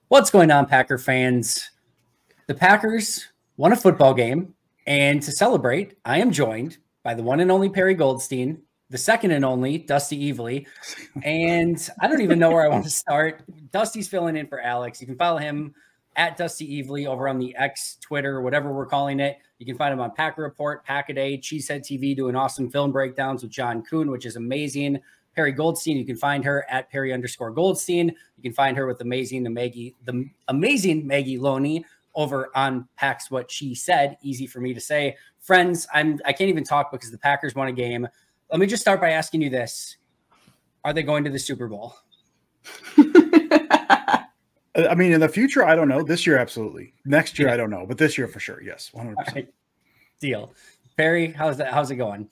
What's going on, Packer fans? The Packers won a football game, and to celebrate, I am joined by the one and only Perri Goldstein, the second and only Dusty Evely, and I don't even know where I want to start. Dusty's filling in for Alex. You can follow him at Dusty Evely over on the X, Twitter, whatever we're calling it. You can find him on Packer Report, Pack-A-Day, Cheesehead TV, doing awesome film breakdowns with John Kuhn, which is amazing. Perri Goldstein, you can find her at Perri_Goldstein. You can find her with the amazing Maggie Loney over on Pack's What She Said. Easy for me to say. Friends, I can't even talk because the Packers won a game. Let me just start by asking you this. Are they going to the Super Bowl? I mean, in the future, I don't know. This year, absolutely. Next year, I don't know. But this year, for sure, yes, 100%. Right. Deal. Perri, how's it going?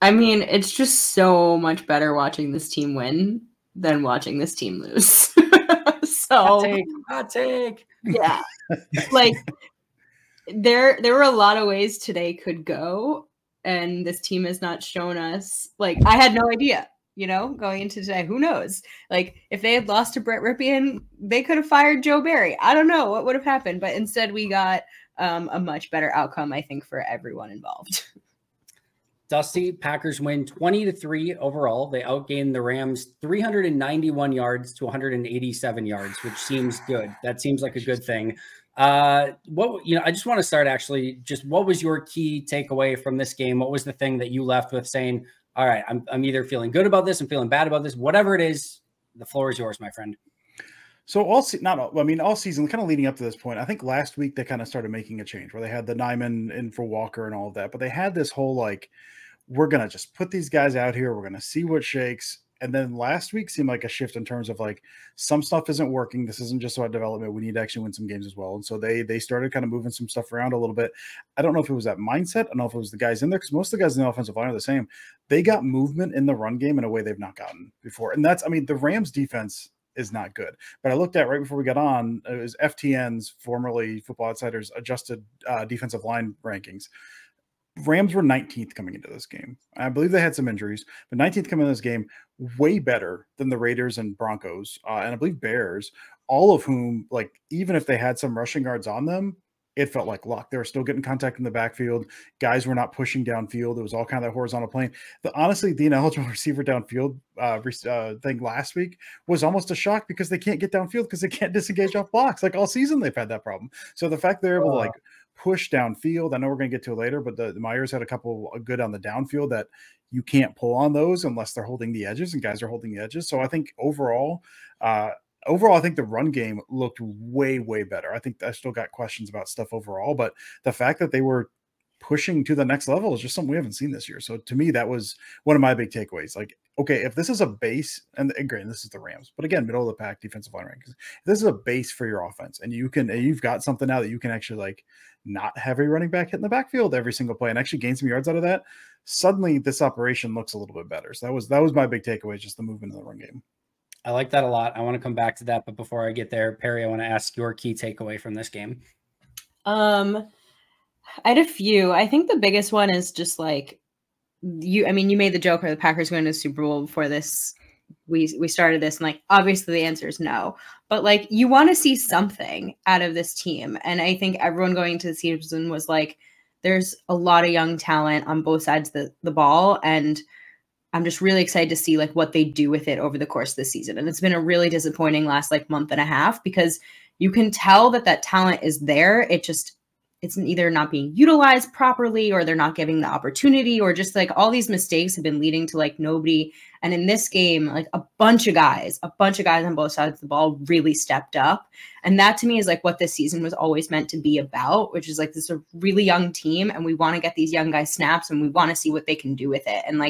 I mean, it's just so much better watching this team win than watching this team lose. So hot take. Yeah. Like there were a lot of ways today could go, and this team has not shown us. Like, I had no idea, going into today. Who knows? Like, if they had lost to Brett Ripien, they could have fired Joe Barry. I don't know what would have happened, but instead we got a much better outcome, I think, for everyone involved. Dusty, Packers win 20-3 overall. They outgained the Rams 391 yards to 187 yards, which seems good. That seems like a good thing. I just want to start actually. Just what was your key takeaway from this game? What was the thing that you left with saying, all right, I'm either feeling good about this, I'm feeling bad about this, whatever it is, the floor is yours, my friend. So all season, kind of leading up to this point, I think last week they kind of started making a change where they had the Nyman in for Walker and all of that, but they had this whole we're going to just put these guys out here. We're going to see what shakes. And then last week seemed like a shift in terms of some stuff isn't working. This isn't just about development. We need to actually win some games as well. And so they started kind of moving some stuff around a little bit. I don't know if it was that mindset. I don't know if it was the guys in there, because most of the guys in the offensive line are the same. They got movement in the run game in a way they've not gotten before. And the Rams defense is not good. But I looked at right before we got on, it was FTN's, formerly Football Outsiders, adjusted defensive line rankings. Rams were 19th coming into this game. I believe they had some injuries, but 19th coming into this game, way better than the Raiders and Broncos, and I believe Bears, all of whom, even if they had some rushing yards on them, it felt like luck. They were still getting contact in the backfield. Guys were not pushing downfield. It was all kind of that horizontal plane. Honestly, the ineligible receiver downfield thing last week was almost a shock because they can't get downfield because they can't disengage off blocks. All season they've had that problem. So the fact they're able to push downfield, I know we're going to get to it later, but the Myers had a couple good on the downfield that you can't pull on those unless they're holding the edges, and guys are holding the edges. So I think overall, I think the run game looked way, way better. I think I still got questions about stuff overall, but the fact that they were pushing to the next level is just something we haven't seen this year. So to me, that was one of my big takeaways. Okay, if this is a base, and granted, this is the Rams, but again, middle of the pack defensive line rankings, if this is a base for your offense, and you've got something now that you can actually not have a running back hit in the backfield every single play and actually gain some yards out of that, suddenly this operation looks a little bit better. So that was my big takeaway, just the movement in the run game. I like that a lot. I want to come back to that, but before I get there, Perri, I want to ask your key takeaway from this game. I had a few. I think the biggest one is just you made the joke, are the Packers going to the Super Bowl before this? We started this, and obviously the answer is no, but you want to see something out of this team. And I think everyone going into the season was there's a lot of young talent on both sides of the ball. And I'm just really excited to see what they do with it over the course of the season. And it's been a really disappointing last month and a half, because you can tell that talent is there. It's either not being utilized properly, or they're not giving the opportunity, or just all these mistakes have been leading to nobody. And in this game, a bunch of guys on both sides of the ball really stepped up. And that to me is what this season was always meant to be about, which is this is a really young team, and we want to get these young guys snaps, and we want to see what they can do with it. And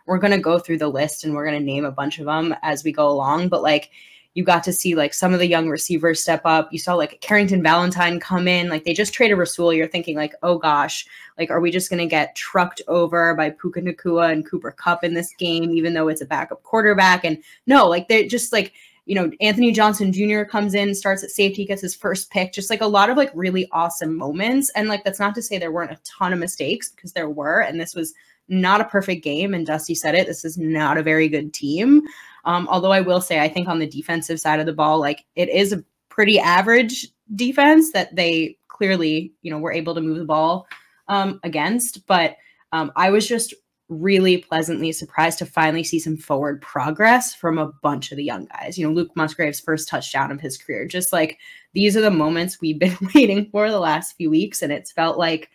we're going to go through the list, and we're going to name a bunch of them as we go along. But you got to see some of the young receivers step up. You saw Carrington Valentine come in. They just traded Rasul. You're thinking oh gosh, are we just going to get trucked over by Puka Nacua and Cooper Kupp in this game, even though it's a backup quarterback? And no, they're just Anthony Johnson Jr. comes in, starts at safety, gets his first pick. Just a lot of really awesome moments. And that's not to say there weren't a ton of mistakes, because there were, and this was not a perfect game. And Dusty said it, this is not a very good team. Although I will say, I think on the defensive side of the ball, it is pretty average defense that they clearly, were able to move the ball against. But I was just really pleasantly surprised to finally see some forward progress from a bunch of the young guys. Luke Musgrave's first touchdown of his career. Just like, these are the moments we've been waiting for the last few weeks. And it's felt like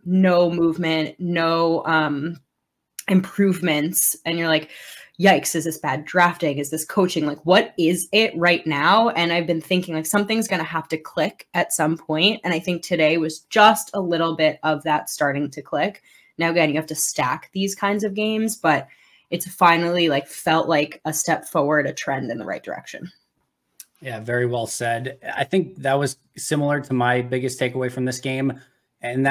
no movement, no improvements. And you're like, yikes, is this bad drafting? Is this coaching? Like, what is it right now? And I've been thinking like something's going to have to click at some point. And I think today was just a little bit of that starting to click. Now, again, you have to stack these kinds of games, but it's finally like felt like a step forward, a trend in the right direction. Yeah, very well said. I think that was similar to my biggest takeaway from this game. And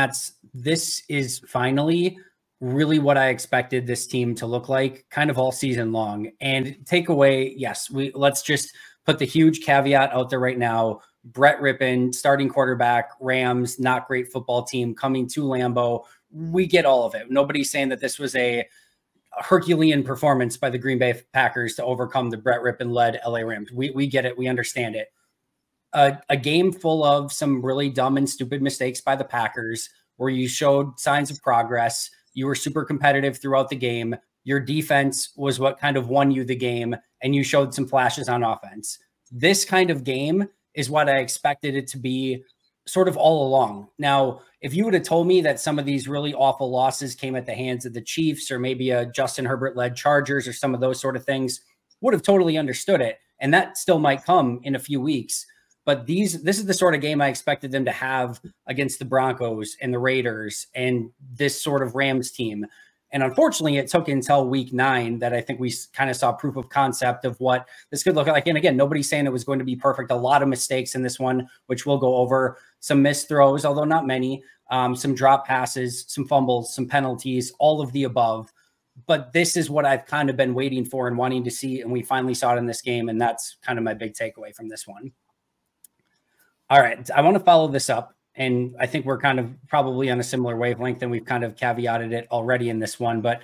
this is finally really what I expected this team to look like kind of all season long. And takeaway, yes, let's just put the huge caveat out there right now. Brett Rippon, starting quarterback, Rams, not great football team, coming to Lambeau. We get all of it. Nobody's saying that this was a Herculean performance by the Green Bay Packers to overcome the Brett Rippon-led LA Rams. We get it. We understand it. A game full of some really dumb and stupid mistakes by the Packers where you showed signs of progress. You were super competitive throughout the game. Your defense was what kind of won you the game, and you showed some flashes on offense. This kind of game is what I expected it to be sort of all along. Now, if you would have told me that some of these really awful losses came at the hands of the Chiefs or maybe a Justin Herbert-led Chargers or some of those sort of things, would have totally understood it. And that still might come in a few weeks. But this is the sort of game I expected them to have against the Broncos and the Raiders and this sort of Rams team. And unfortunately, it took until week 9 that I think we kind of saw proof of concept of what this could look like. And again, nobody's saying it was going to be perfect. A lot of mistakes in this one, which we'll go over. Some missed throws, although not many. Some drop passes, some fumbles, some penalties, all of the above. But this is what I've kind of been waiting for and wanting to see. And we finally saw it in this game. And that's kind of my big takeaway from this one. All right. I want to follow this up. And I think we're kind of probably on a similar wavelength, and we've kind of caveated it already in this one. But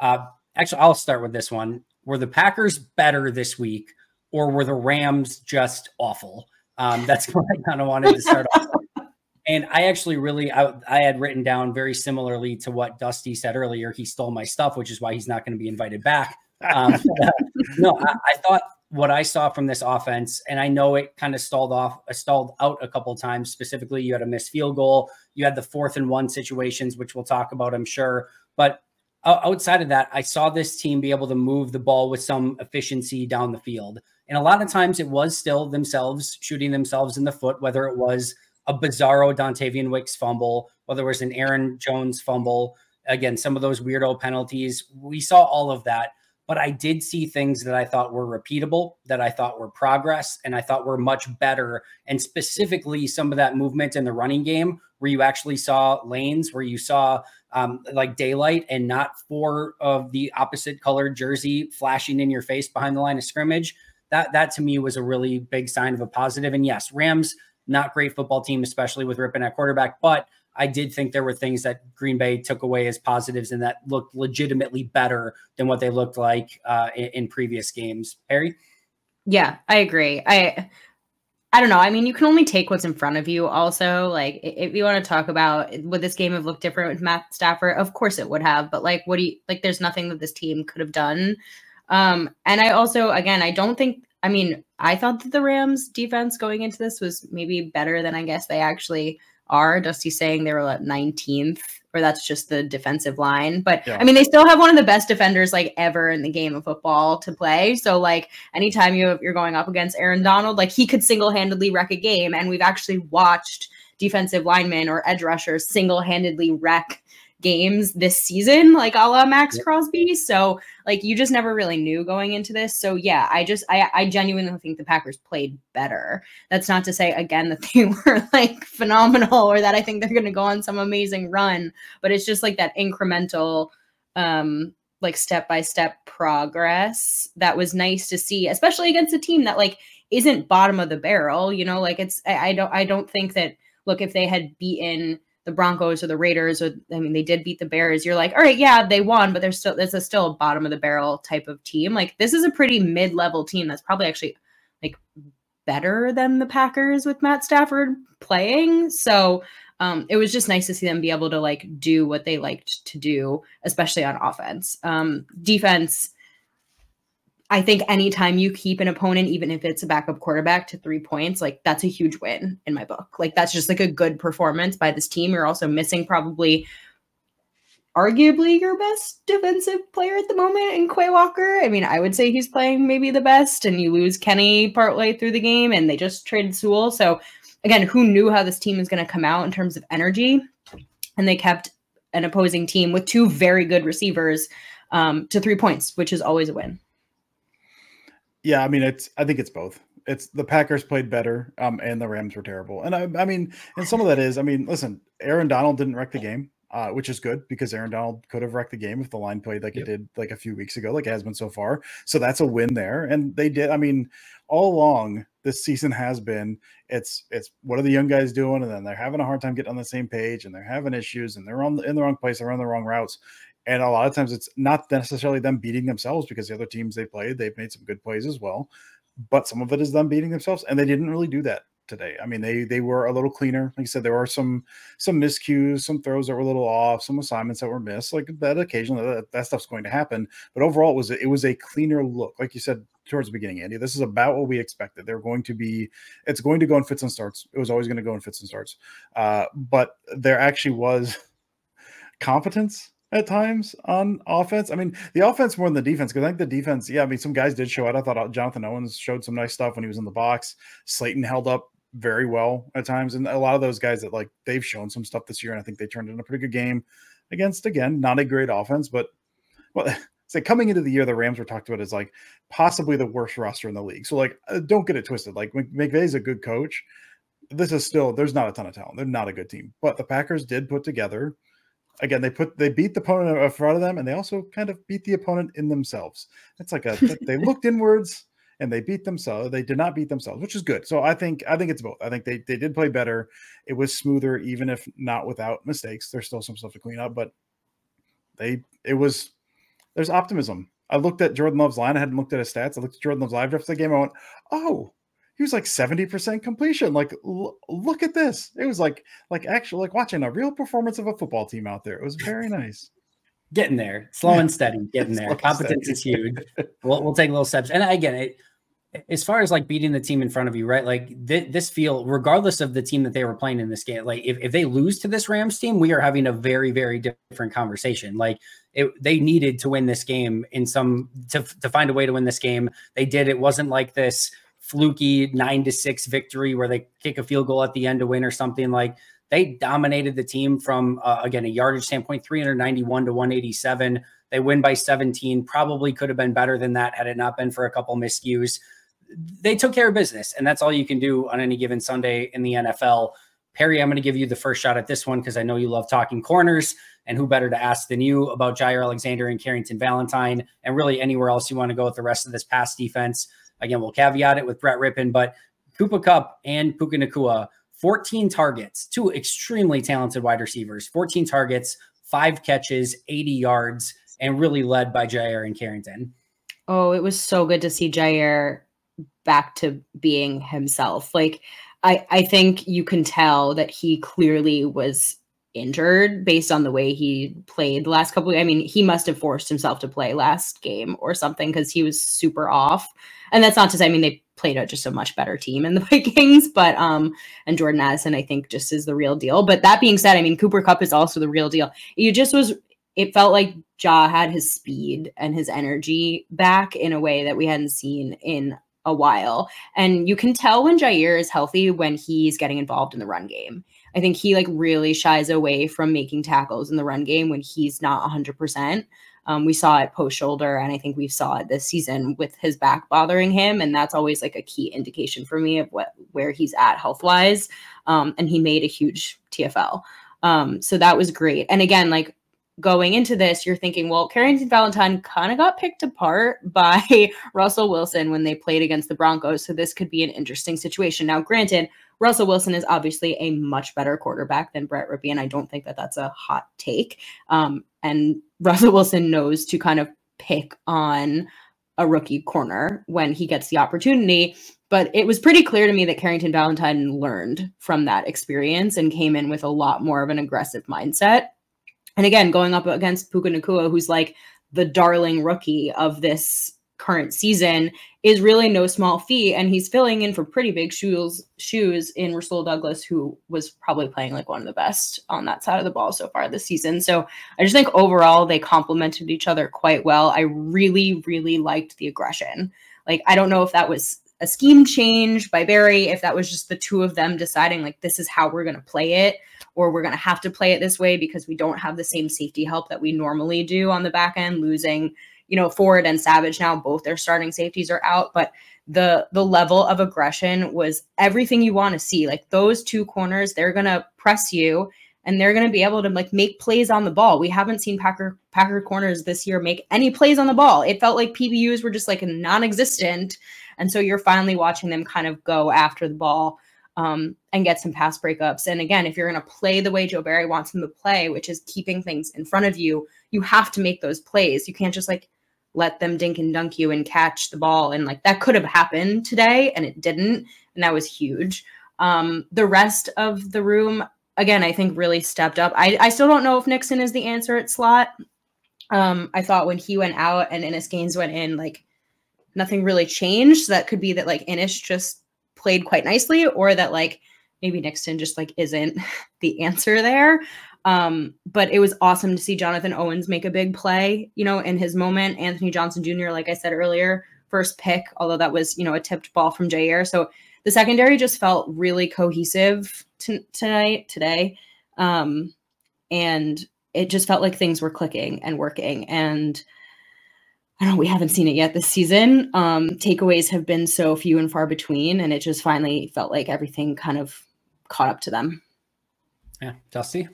actually, I'll start with this one. Were the Packers better this week, or were the Rams just awful? That's what I kind of wanted to start off with. And I actually I had written down very similarly to what Dusty said earlier. He stole my stuff, which is why he's not going to be invited back. No, I thought what I saw from this offense, and I know it kind of stalled out a couple of times. Specifically, you had a missed field goal. You had the 4th and 1 situations, which we'll talk about, I'm sure. But outside of that, I saw this team be able to move the ball with some efficiency down the field. And a lot of times it was still themselves shooting themselves in the foot, whether it was a bizarro Dontavian Wicks fumble, whether it was an Aaron Jones fumble. Again, some of those weirdo penalties. We saw all of that. But I did see things that I thought were repeatable, that I thought were progress, and I thought were much better. And specifically, some of that movement in the running game where you actually saw lanes, where you saw like daylight and not 4 of the opposite colored jersey flashing in your face behind the line of scrimmage. That to me was a really big sign of a positive. And yes, Rams, not great football team, especially with Rippon at quarterback, but I did think there were things that Green Bay took away as positives and that looked legitimately better than what they looked like in previous games. Perri? Yeah, I agree. I don't know. I mean, you can only take what's in front of you also. Like, if you want to talk about would this game have looked different with Matt Stafford? Of course it would have. But like, there's nothing that this team could have done. And I also, again, I thought that the Rams defense going into this was maybe better than I guess they actually are. Dusty's saying they were at 19th, or that's just the defensive line. But yeah. I mean, they still have one of the best defenders like ever in the game of football to play. So like anytime you're going up against Aaron Donald, like he could single-handedly wreck a game. And we've actually watched defensive linemen or edge rushers single-handedly wreck games this season, like a la Max Crosby. So like you just never really knew going into this. So yeah, I genuinely think the Packers played better. That's not to say again that they were like phenomenal or that I think they're going to go on some amazing run, but it's just like that incremental like step-by-step progress that was nice to see, especially against a team that like isn't bottom of the barrel, you know, like I don't think that, look, if they had beaten the Broncos or the Raiders, or I mean, they did beat the Bears. You're like, all right, yeah, they won, but there's still a bottom of the barrel type of team. Like this is a pretty mid-level team that's probably actually like better than the Packers with Matt Stafford playing. So it was just nice to see them be able to like do what they liked to do, especially on offense. Defense, I think anytime you keep an opponent, even if it's a backup quarterback, to 3 points, like that's a huge win in my book. Like that's just like a good performance by this team. You're also missing probably arguably your best defensive player at the moment in Quay Walker. I mean, I would say he's playing maybe the best, and you lose Kenny partway through the game, and they just traded Sewell. So again, who knew how this team was going to come out in terms of energy? And they kept an opposing team with 2 very good receivers to 3 points, which is always a win. Yeah, I mean, I think it's both. It's the Packers played better, and the Rams were terrible. And I mean, and some of that is, I mean, listen, Aaron Donald didn't wreck the game, which is good because Aaron Donald could have wrecked the game if the line played like it did like a few weeks ago, like it has been so far. So that's a win there. And they did. I mean, all along this season has been, it's what are the young guys doing? And then they're having a hard time getting on the same page, and they're having issues, and they're in the wrong place, they're on the wrong routes. And a lot of times it's not necessarily them beating themselves because the other teams they played, they've made some good plays as well. But some of it is them beating themselves, and they didn't really do that today. I mean, they were a little cleaner. Like I said, there were some miscues, some throws that were a little off, some assignments that were missed. Like that occasionally that stuff's going to happen. But overall, it was a cleaner look. Like you said towards the beginning, Andy, this is about what we expected. It's going to go in fits and starts. It was always going to go in fits and starts. But there actually was competence at times on offense. I mean, the offense more than the defense, because I think the defense, I mean, some guys did show out. I thought Jonathan Owens showed some nice stuff when he was in the box. Slayton held up very well at times. And a lot of those guys that like they've shown some stuff this year, and I think they turned in a pretty good game against, again, not a great offense, but well, it's like coming into the year, the Rams were talked about as like possibly the worst roster in the league. So like, don't get it twisted. Like McVay's a good coach. This is still, there's not a ton of talent. They're not a good team, but the Packers did put together. Again, they beat the opponent in front of them, and they also kind of beat the opponent in themselves. It's like they looked inwards and they beat themselves. They did not beat themselves, which is good. So I think it's both. I think they did play better. It was smoother, even if not without mistakes. There's still some stuff to clean up, but there's optimism. I looked at Jordan Love's line. I hadn't looked at his stats. I looked at Jordan Love's live after the game. I went, oh, he was like 70% completion. Like, look at this. It was like actually like watching a real performance of a football team out there. It was very nice. Getting there, slow and steady, getting there. Competence is huge. We'll take little steps. And again, as far as like beating the team in front of you, right? Like this feel, regardless of the team that they were playing in this game, like if they lose to this Rams team, we are having a very, very different conversation. Like they needed to win this game to find a way to win this game. They did. It wasn't like this fluky 9-6 victory where they kick a field goal at the end to win or something. Like they dominated the team from, again, a yardage standpoint, 391 to 187. They win by 17, probably could have been better than that had it not been for a couple miscues. They took care of business, and that's all you can do on any given Sunday in the NFL. Perri, I'm going to give you the first shot at this one because I know you love talking corners, and who better to ask than you about Jair Alexander and Carrington Valentine, and really anywhere else you want to go with the rest of this pass defense. Again, we'll caveat it with Brett Rippon, but Cooper Kupp and Puka Nacua, 14 targets, 2 extremely talented wide receivers, 14 targets, 5 catches, 80 yards, and really led by Jair and Carrington. Oh, it was so good to see Jair back to being himself. Like, I think you can tell that he clearly was injured based on the way he played the last couple. I mean, he must have forced himself to play last game or something because he was super off. And that's not to say, I mean, they played just a much better team in the Vikings, but and Jordan Addison, I think, just is the real deal. But that being said, I mean, Cooper Kupp is also the real deal. It felt like Ja had his speed and his energy back in a way that we hadn't seen in a while. And you can tell when Jair is healthy when he's getting involved in the run game. I think he like really shies away from making tackles in the run game when he's not 100%. We saw it post shoulder, and I think we saw it this season with his back bothering him. And that's always like a key indication for me of where he's at health wise. And he made a huge TFL. So that was great. And again, like going into this, you're thinking, well, Carrington Valentine kind of got picked apart by Russell Wilson when they played against the Broncos. So this could be an interesting situation. Now, granted, Russell Wilson is obviously a much better quarterback than Brett Rippon. I don't think that that's a hot take. And Russell Wilson knows to kind of pick on a rookie corner when he gets the opportunity. But it was pretty clear to me that Carrington Valentine learned from that experience and came in with a lot more of an aggressive mindset. And again, going up against Puka Nacua, who's like the darling rookie of this current season, is really no small feat. And he's filling in for pretty big shoes in Rasul Douglas, who was probably playing like one of the best on that side of the ball so far this season. So I just think overall they complemented each other quite well. I really, really liked the aggression. Like, I don't know if that was a scheme change by Barry, if that was just the two of them deciding like, this is how we're going to play it, or we're going to have to play it this way because we don't have the same safety help that we normally do on the back end, losing, you know, Ford and Savage now, both their starting safeties are out. But the level of aggression was everything you want to see. Like, those two corners, they're going to press you and they're going to be able to like make plays on the ball. We haven't seen Packer corners this year make any plays on the ball. It felt like PBUs were just like non-existent. And so you're finally watching them kind of go after the ball and get some pass breakups. And again, if you're going to play the way Joe Barry wants them to play, which is keeping things in front of you, you have to make those plays. You can't just like let them dink and dunk you and catch the ball. And like, that could have happened today and it didn't. And that was huge. The rest of the room, again, I think really stepped up. I still don't know if Nixon is the answer at slot. I thought when he went out and Ennis Gaines went in, like, nothing really changed. So that could be that like Ennis just played quite nicely, or that like maybe Nixon just like isn't the answer there. But it was awesome to see Jonathan Owens make a big play, you know, in his moment. Anthony Johnson Jr., like I said earlier, first pick, although that was, you know, a tipped ball from Jair. So the secondary just felt really cohesive today. And it just felt like things were clicking and working. And I don't know, we haven't seen it yet this season. Takeaways have been so few and far between, and it just finally felt like everything kind of caught up to them. Yeah. Dusty?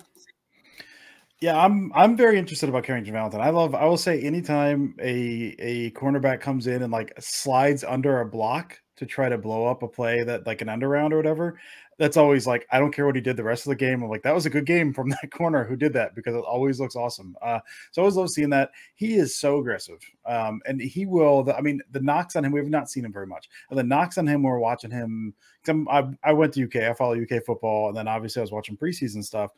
Yeah, I'm very interested about Carrington Valentine. I will say anytime a cornerback comes in and like slides under a block to try to blow up a play that like an end around or whatever, that's always like, I don't care what he did the rest of the game. I'm like, that was a good game from that corner who did that, because it always looks awesome. So I always love seeing that. He is so aggressive. And he will, the knocks on him, we have not seen him very much. And the knocks on him, we're watching him. I went to UK, I follow UK football. And then obviously I was watching preseason stuff.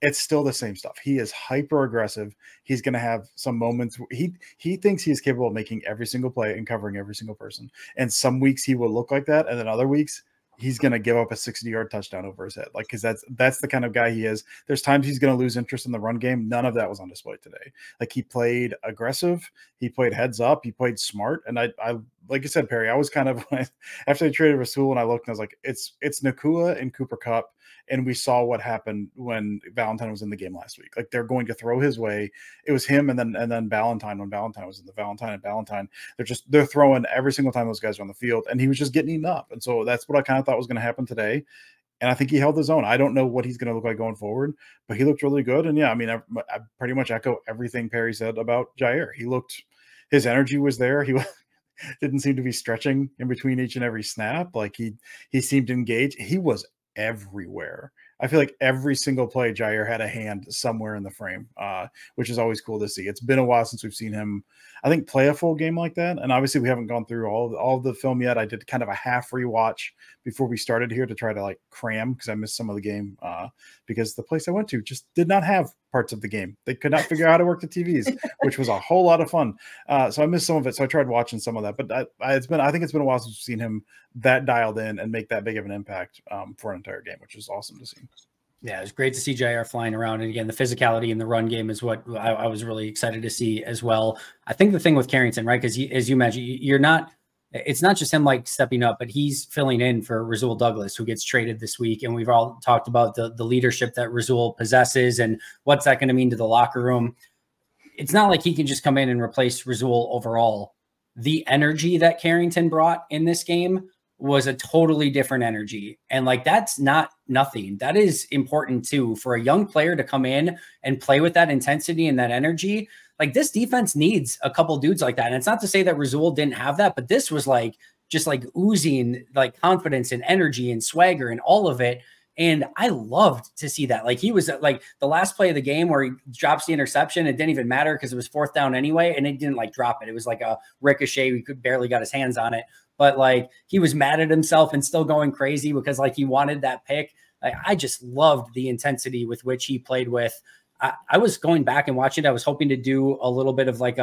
It's still the same stuff. He is hyper aggressive. He's going to have some moments. He thinks he is capable of making every single play and covering every single person. And some weeks he will look like that. And then other weeks he's going to give up a 60-yard touchdown over his head. Like, cause that's the kind of guy he is. There's times he's going to lose interest in the run game. None of that was on display today. Like, he played aggressive. He played heads up. He played smart. And I like I said, Perry, I was kind of, after they traded Rasul and I looked and I was like, it's Nacua and Cooper Kupp. And we saw what happened when Valentine was in the game last week. Like, they're going to throw his way. It was him and then Valentine when Valentine was in the Valentine. They're throwing every single time those guys are on the field, and he was just getting eaten up. And so that's what I kind of thought was going to happen today. And I think he held his own. I don't know what he's going to look like going forward, but he looked really good. And yeah, I mean, I pretty much echo everything Perry said about Jair. His energy was there. He didn't seem to be stretching in between each and every snap. Like, he seemed engaged. He was everywhere. I feel like every single play Jair had a hand somewhere in the frame, which is always cool to see. It's been a while since we've seen him, I think, play a full game like that. And obviously we haven't gone through all the film yet. I did kind of a half rewatch before we started here to try to like cram, because I missed some of the game because the place I went to just did not have parts of the game. They could not figure out how to work the TVs, which was a whole lot of fun. So I missed some of it. So I tried watching some of that, but I think it's been a while since we've seen him that dialed in and make that big of an impact for an entire game, which is awesome to see. Yeah, it was great to see Jair flying around. And again, the physicality in the run game is what I was really excited to see as well. I think the thing with Carrington, right, because as you mentioned, it's not just him like stepping up, but he's filling in for Rasul Douglas, who gets traded this week. And we've all talked about the leadership that Rasul possesses and what's that going to mean to the locker room. It's not like he can just come in and replace Rasul overall. The energy that Carrington brought in this game was a totally different energy. And like, that's not nothing. That is important too, for a young player to come in and play with that intensity and that energy. Like, this defense needs a couple dudes like that. And it's not to say that Rasul didn't have that, but this was like, just like oozing like confidence and energy and swagger and all of it. And I loved to see that. Like, he was like the last play of the game where he drops the interception. It didn't even matter because it was 4th down anyway. And he didn't like drop it. It was like a ricochet. We could barely got his hands on it, but like he was mad at himself and still going crazy because like he wanted that pick. Like, I just loved the intensity with which he played with. I was going back and watching it. I was hoping to do a little bit of like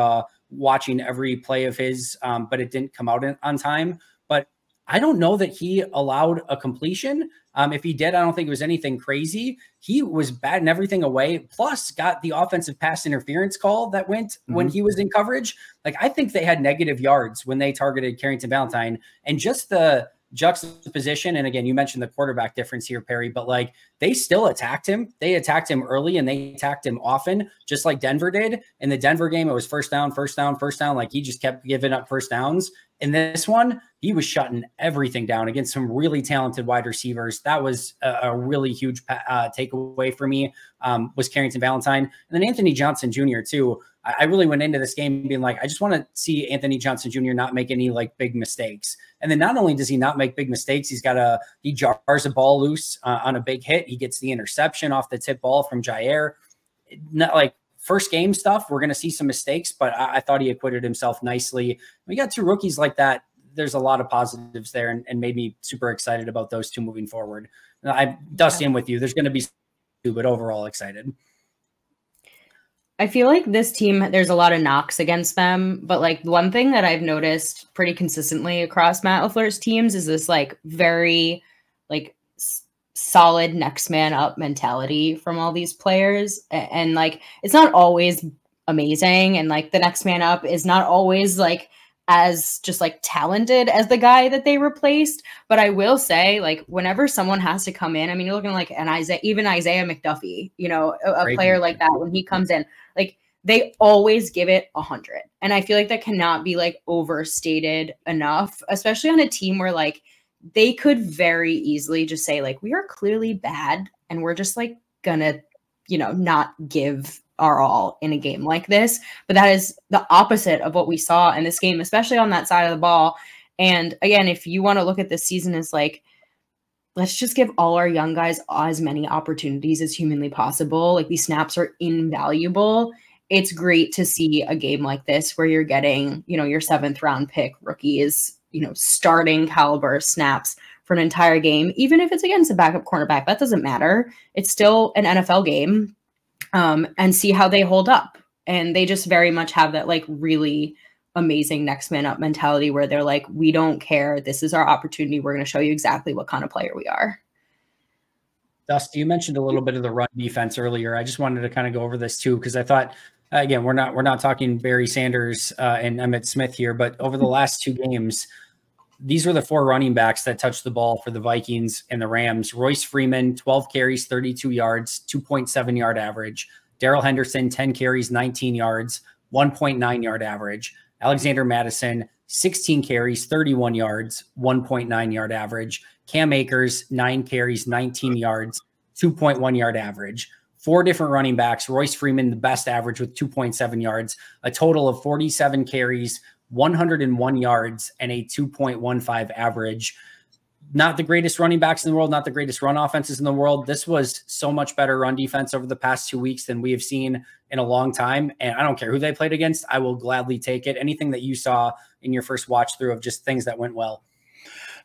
watching every play of his, but it didn't come out on time. But I don't know that he allowed a completion. If he did, I don't think it was anything crazy. He was batting everything away, plus got the offensive pass interference call that went when he was in coverage. Like, I think they had negative yards when they targeted Carrington Valentine, and just the juxtaposition. And again, you mentioned the quarterback difference here, Perry, but like they still attacked him. They attacked him early and they attacked him often, just like Denver did. In the Denver game, it was first down, first down, first down. Like, he just kept giving up first downs. In this one, he was shutting everything down against some really talented wide receivers. That was a really huge takeaway for me, was Carrington Valentine. And then Anthony Johnson Jr. too. I really went into this game being like, I just want to see Anthony Johnson Jr. not make any like big mistakes. And then not only does he not make big mistakes, he jars a ball loose on a big hit. He gets the interception off the tip ball from Jair. Not like first game stuff. We're going to see some mistakes, but I thought he acquitted himself nicely. We got 2 rookies like that. There's a lot of positives there, and made me super excited about those 2 moving forward. Dusty, I'm with you. There's going to be 2, but overall excited. I feel like this team, there's a lot of knocks against them, but like one thing that I've noticed pretty consistently across Matt LaFleur's teams is this like very like solid next man up mentality from all these players. And like, it's not always amazing. And like the next man up is not always like as just like talented as the guy that they replaced. But I will say, like, whenever someone has to come in, I mean, you're looking like an Isaiah McDuffie, you know, a player like that, when he comes in, like they always give it 100. And I feel like that cannot be like overstated enough, especially on a team where like they could very easily just say like, we are clearly bad and we're just like gonna, you know, not give our all in a game like this. But that is the opposite of what we saw in this game, especially on that side of the ball. And again, if you want to look at this season as like, let's just give all our young guys as many opportunities as humanly possible. Like, these snaps are invaluable. It's great to see a game like this where you're getting, you know, your 7th round pick rookies, you know, starting caliber snaps for an entire game, even if it's against a backup cornerback. That doesn't matter. It's still an NFL game. And see how they hold up. And they just very much have that like really amazing next man up mentality where they're like, we don't care. This is our opportunity. We're going to show you exactly what kind of player we are. Dusty, you mentioned a little bit of the run defense earlier. I just wanted to kind of go over this too, because I thought, again, we're not talking Barry Sanders and Emmitt Smith here, but over the last 2 games, these were the 4 running backs that touched the ball for the Vikings and the Rams. Royce Freeman, 12 carries, 32 yards, 2.7 yard average. Darrell Henderson, 10 carries, 19 yards, 1.9 yard average. Alexander Mattison, 16 carries, 31 yards, 1.9 yard average. Cam Akers, 9 carries, 19 yards, 2.1 yard average. 4 different running backs. Royce Freeman, the best average with 2.7 yards, a total of 47 carries, 101 yards, and a 2.15 average. Not the greatest running backs in the world, not the greatest run offenses in the world. This was so much better run defense over the past 2 weeks than we have seen in a long time. And I don't care who they played against. I will gladly take it. Anything that you saw in your first watch through of just things that went well.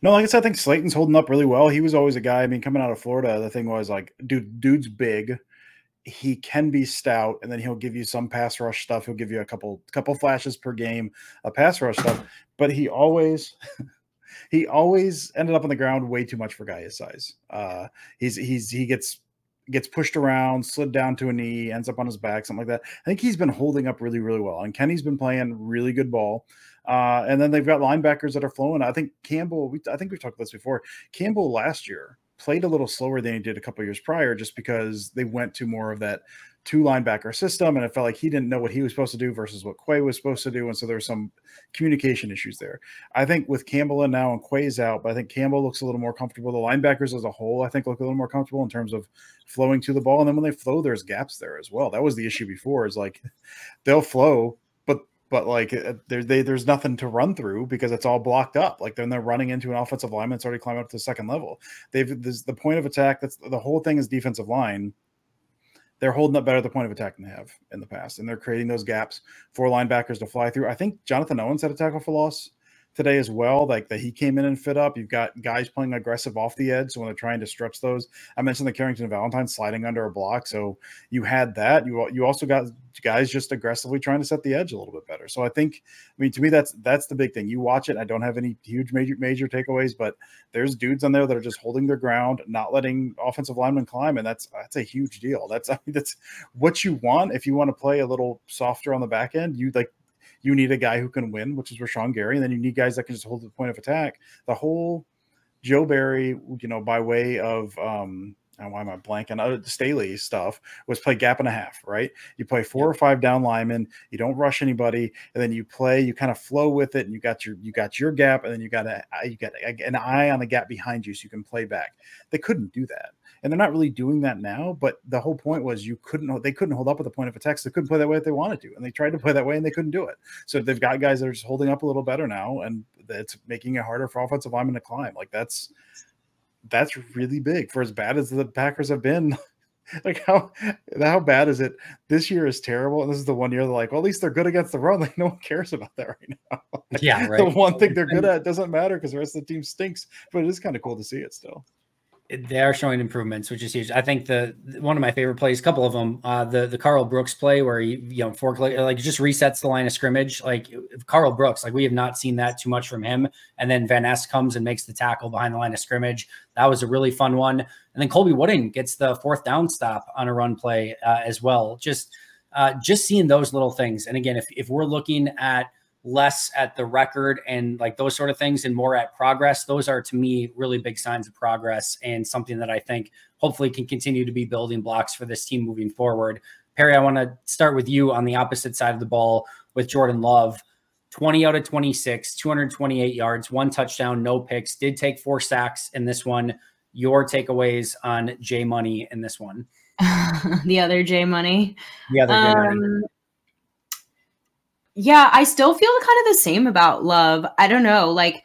No, like I said, I think Slayton's holding up really well. He was always a guy. I mean, coming out of Florida, the thing was like, dude's big. He can be stout, and then he'll give you some pass rush stuff. He'll give you a couple flashes per game of pass rush stuff, but he always ended up on the ground way too much for a guy his size. He gets pushed around, slid down to a knee, ends up on his back, something like that. I think he's been holding up really, really well, and Kenny's been playing really good ball. And then they've got linebackers that are flowing. I think Campbell. I think we've talked about this before. Campbell last year played a little slower than he did a couple of years prior, just because they went to more of that 2 linebacker system, and it felt like he didn't know what he was supposed to do versus what Quay was supposed to do, and so there were some communication issues there. I think with Campbell in now and Quay's out, but I think Campbell looks a little more comfortable. The linebackers as a whole, I think, look a little more comfortable in terms of flowing to the ball, and then when they flow, there's gaps there as well. That was the issue before, is like they'll flow, but but like there's nothing to run through because it's all blocked up. Like then they're running into an offensive lineman that's already climbed up to the second level. There's the point of attack. That's the whole thing is defensive line. They're holding up better at the point of attack than they have in the past, and they're creating those gaps for linebackers to fly through. I think Jonathan Owens had a tackle for loss today as well, like that he came in and fit up. You've got guys playing aggressive off the edge, so when they're trying to stretch those, I mentioned the Carrington Valentine sliding under a block, so you had that. You also got guys just aggressively trying to set the edge a little bit better. So I think, I mean, to me, that's the big thing. You watch it. I don't have any huge major takeaways, but there's dudes on there that are just holding their ground, not letting offensive linemen climb, and that's a huge deal. That's what you want if you want to play a little softer on the back end. You need a guy who can win, which is Rashawn Gary, and then you need guys that can just hold the point of attack. The whole Joe Barry, by way of why am I blanking? Staley stuff was play gap and a half, right? You play 4 or 5 down linemen, you don't rush anybody, and then you kind of flow with it, and you got your gap, and then you got an eye on the gap behind you so you can play back. They couldn't do that. And they're not really doing that now, but the whole point was they couldn't hold up with the point of attack. So they couldn't play that way if they wanted to. And they tried to play that way and they couldn't do it. So they've got guys that are just holding up a little better now, and it's making it harder for offensive linemen to climb. Like that's really big for as bad as the Packers have been. Like how bad is it? This year is terrible. And this is the one year they're like, well, at least they're good against the run. Like no one cares about that right now. Like, yeah, right. The one thing they're good at doesn't matter because the rest of the team stinks, but it is kind of cool to see it still. They are showing improvements, which is huge. I think one of my favorite plays, a couple of them, the Carl Brooks play where he just resets the line of scrimmage. Like Carl Brooks, like we have not seen that too much from him. And then Van Ness comes and makes the tackle behind the line of scrimmage. That was a really fun one. And then Colby Wooding gets the 4th down stop on a run play as well. Just seeing those little things. And again, if we're looking at less at the record and like those sort of things and more at progress, those are to me really big signs of progress and something that I think hopefully can continue to be building blocks for this team moving forward. Perri, I want to start with you on the opposite side of the ball with Jordan Love. 20 out of 26, 228 yards, 1 touchdown, no picks, did take 4 sacks in this one. Your takeaways on J Money in this one? The other J Money. The other J Money. Yeah, I still feel kind of the same about Love. I don't know. Like,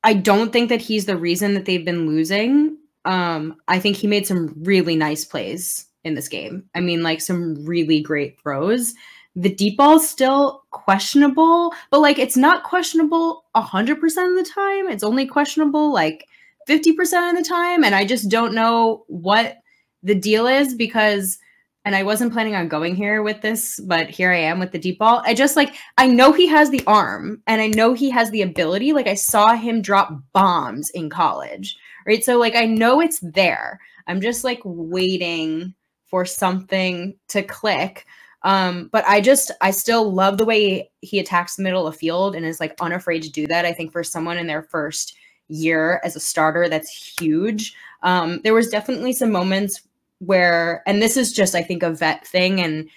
I don't think that he's the reason that they've been losing. I think he made some really nice plays in this game. I mean, like some really great throws. The deep ball's still questionable, but like it's not questionable 100% of the time. It's only questionable like 50% of the time. And I just don't know what the deal is because and I wasn't planning on going here with this, but here I am with the deep ball. I know he has the arm and I know he has the ability. Like I saw him drop bombs in college, right? So like, I know it's there. I'm just like waiting for something to click. But I still love the way he attacks the middle of the field and is like unafraid to do that. I think for someone in their first year as a starter, that's huge. There was definitely some moments where, and this is just, I think, a vet thing. And,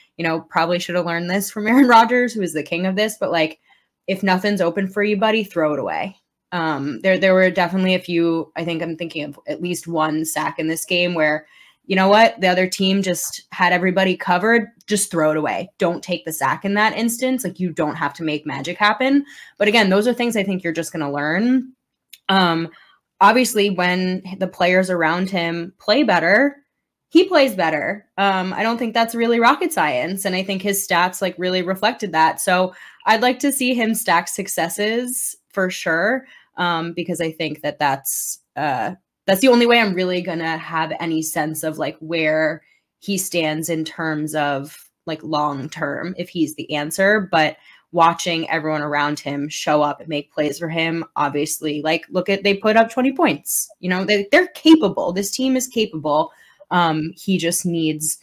probably should have learned this from Aaron Rodgers, who is the king of this, but like, if nothing's open for you, buddy, throw it away. There were definitely a few, I think I'm thinking of at least 1 sack in this game where, you know what, the other team just had everybody covered, just throw it away. Don't take the sack in that instance. Like you don't have to make magic happen. But again, those are things I think you're just going to learn. Obviously when the players around him play better, he plays better. I don't think that's really rocket science. And I think his stats like really reflected that. So I'd like to see him stack successes for sure. Because I think that's the only way I'm really going to have any sense of like where he stands in terms of like long-term, if he's the answer, but watching everyone around him show up and make plays for him, obviously, like they put up 20 points, they're capable. This team is capable. He just needs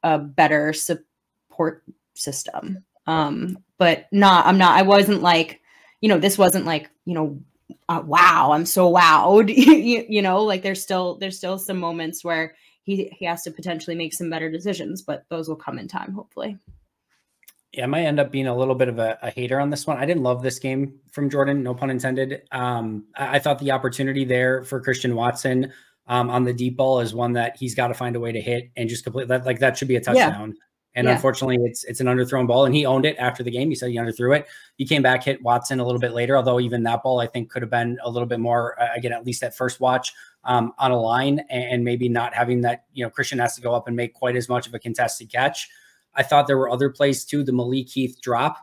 a better support system. But I wasn't like, this wasn't like, wow, I'm so wowed, like there's still some moments where he has to potentially make some better decisions, but those will come in time, hopefully. Yeah, I might end up being a little bit of a hater on this one. I didn't love this game from Jordan, no pun intended. I thought the opportunity there for Christian Watson on the deep ball is one that he's got to find a way to hit and just complete that. Like that should be a touchdown. And unfortunately, it's an underthrown ball, and he owned it after the game. He said he underthrew it. He came back, hit Watson a little bit later, although even that ball I think could have been a little bit more, again, at least at first watch, on a line, and maybe not having that, Christian has to go up and make quite as much of a contested catch. I thought there were other plays too. The Malik Heath drop,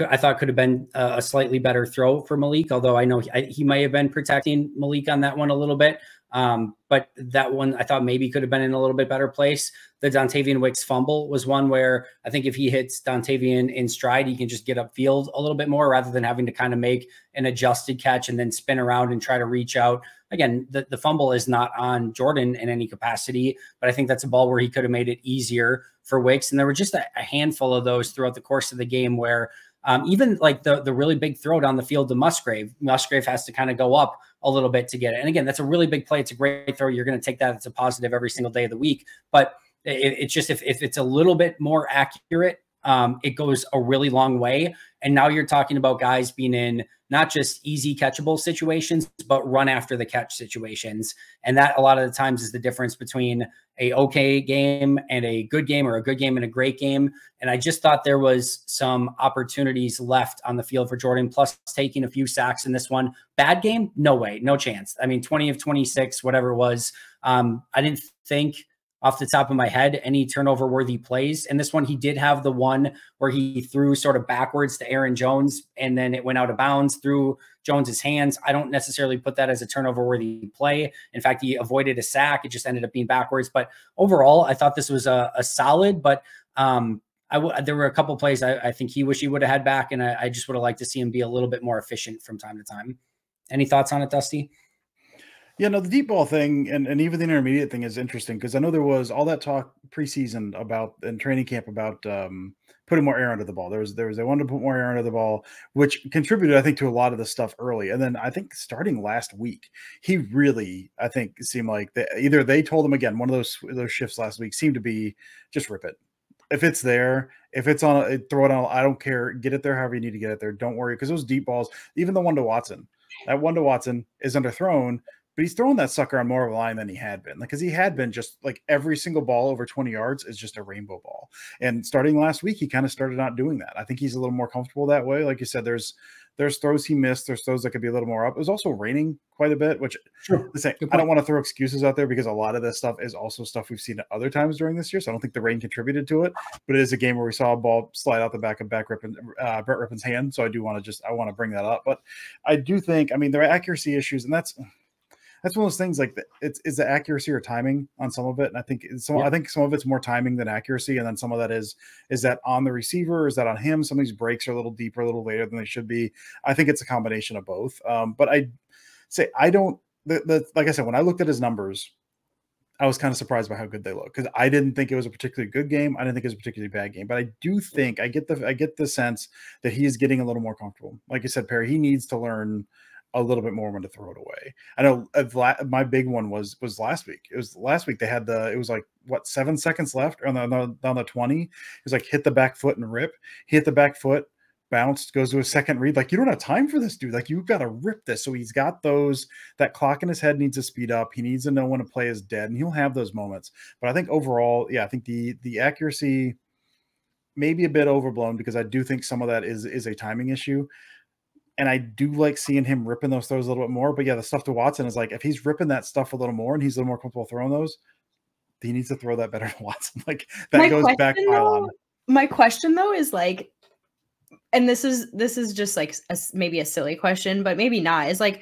I thought could have been a slightly better throw for Malik, although I know he might have been protecting Malik on that one a little bit. But that one I thought maybe could have been in a little bit better place. The Dontavian Wicks fumble was one where I think if he hits Dontavian in stride, he can just get upfield a little bit more rather than having to kind of make an adjusted catch and then spin around and try to reach out. Again, the fumble is not on Jordan in any capacity, but I think that's a ball where he could have made it easier for Wicks. And there were just a handful of those throughout the course of the game where even like the really big throw down the field to Musgrave has to kind of go up a little bit to get it. And again, that's a really big play. It's a great throw. You're going to take that. It's a positive every single day of the week. But it's just, if it's a little bit more accurate, it goes a really long way. And now you're talking about guys being in not just easy catchable situations, but run after the catch situations. And that a lot of the times is the difference between a okay game and a good game, or a good game and a great game. And I just thought there was some opportunities left on the field for Jordan, plus taking a few sacks in this one. Bad game? No way, no chance. I mean, 20 of 26, whatever it was. I didn't think off the top of my head any turnover worthy plays. And this one, he did have the one where he threw sort of backwards to Aaron Jones, and then it went out of bounds through Jones's hands. I don't necessarily put that as a turnover worthy play. In fact, he avoided a sack. It just ended up being backwards. But overall, I thought this was a solid, but there were a couple plays I think he wish he would have had back. And I just would have liked to see him be a little bit more efficient from time to time. Any thoughts on it, Dusty? Yeah, no, the deep ball thing and even the intermediate thing is interesting, because I know there was all that talk preseason about in training camp about putting more air under the ball. They wanted to put more air under the ball, which contributed, I think, to a lot of the stuff early. And then I think starting last week, he really, I think, seemed like either they told him again, one of those shifts last week seemed to be just rip it. If it's there, if it's on, throw it on. I don't care. Get it there however you need to get it there. Don't worry, because those deep balls, even the one to Watson, that one to Watson is underthrown. But he's throwing that sucker on more of a line than he had been. Because he had been just like every single ball over 20 yards is just a rainbow ball. And starting last week, he kind of started not doing that. I think he's a little more comfortable that way. Like you said, there's throws he missed. There's throws that could be a little more up. It was also raining quite a bit, which I don't want to throw excuses out there, because a lot of this stuff is also stuff we've seen at other times during this year. So I don't think the rain contributed to it. But it is a game where we saw a ball slide out the back of Brett Rippon's hand. So I want to bring that up. But I do think, I mean, there are accuracy issues, and that's one of those things, like it's the accuracy or timing on some of it. And I think some of it's more timing than accuracy. And then some of that is that on the receiver, is that on him? Some of these breaks are a little deeper, a little later than they should be. I think it's a combination of both. But I say, like I said, when I looked at his numbers, I was kind of surprised by how good they look, because I didn't think it was a particularly good game. I didn't think it was a particularly bad game, but I do think I get the sense that he is getting a little more comfortable. Like you said, Perry, he needs to learn a little bit more when to throw it away. I know my big one was last week. It was last week. They had it was like, what, 7 seconds left on the 20. It was like, hit the back foot and rip. He hit the back foot, bounced, goes to a second read. Like, you don't have time for this, dude. Like, you've got to rip this. So he's got that clock in his head needs to speed up. He needs to know when a play is dead, and he'll have those moments. But I think overall, yeah, I think the accuracy may be a bit overblown, because I do think some of that is a timing issue. And I do like seeing him ripping those throws a little bit more. But yeah, the stuff to Watson is like, if he's ripping that stuff a little more and he's a little more comfortable throwing those, he needs to throw that better to Watson. Like, that goes back pylon. My question though is like, and this is just like maybe a silly question, but maybe not, is like,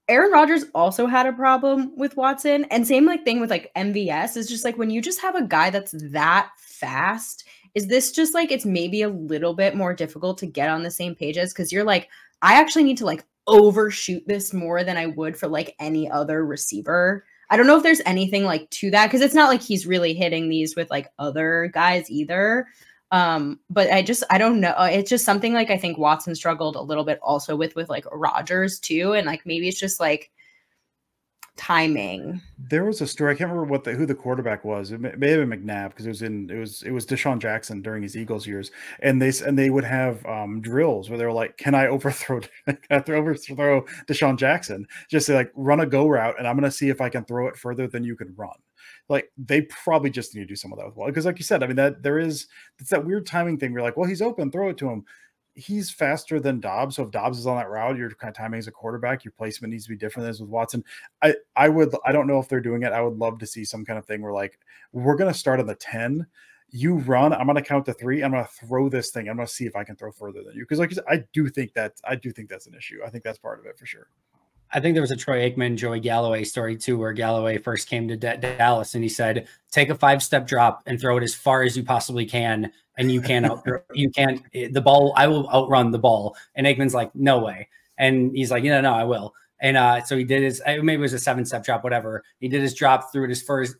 Aaron Rodgers also had a problem with Watson, and same like thing with like MVS, is just like, when you just have a guy that's that fast, is this just like, it's maybe a little bit more difficult to get on the same page as, because you're like, I actually need to like overshoot this more than I would for like any other receiver. I don't know if there's anything like to that, because it's not like he's really hitting these with like other guys either. But I don't know. It's just something like, I think Watson struggled a little bit also with like Rodgers too. And like, maybe it's just like timing. There was a story, I can't remember who the quarterback was. It may have been McNabb, because it was Deshaun Jackson during his Eagles years, and they would have drills where they were like, can I overthrow Deshaun Jackson? Just say like, run a go route, and I'm going to see if I can throw it further than you can run. like they probably just need to do some of that with Waller. Because like you said, I mean, it's that weird timing thing. We're like, well, he's open, throw it to him. He's faster than Dobbs. So if Dobbs is on that route, you're kind of timing as a quarterback, your placement needs to be different than as with Watson. I don't know if they're doing it. I would love to see some kind of thing where like, we're going to start on the 10. You run, I'm going to count to 3. I'm going to throw this thing. I'm going to see if I can throw further than you. Cause like I do think that's an issue. I think that's part of it for sure. I think there was a Troy Aikman, Joey Galloway story too, where Galloway first came to Dallas and he said, take a 5-step drop and throw it as far as you possibly can. And you can't, the ball, I will outrun the ball. And Aikman's like, no way. And he's like, no, I will. And so he did maybe it was a 7-step drop, whatever. He did his drop, threw it as far as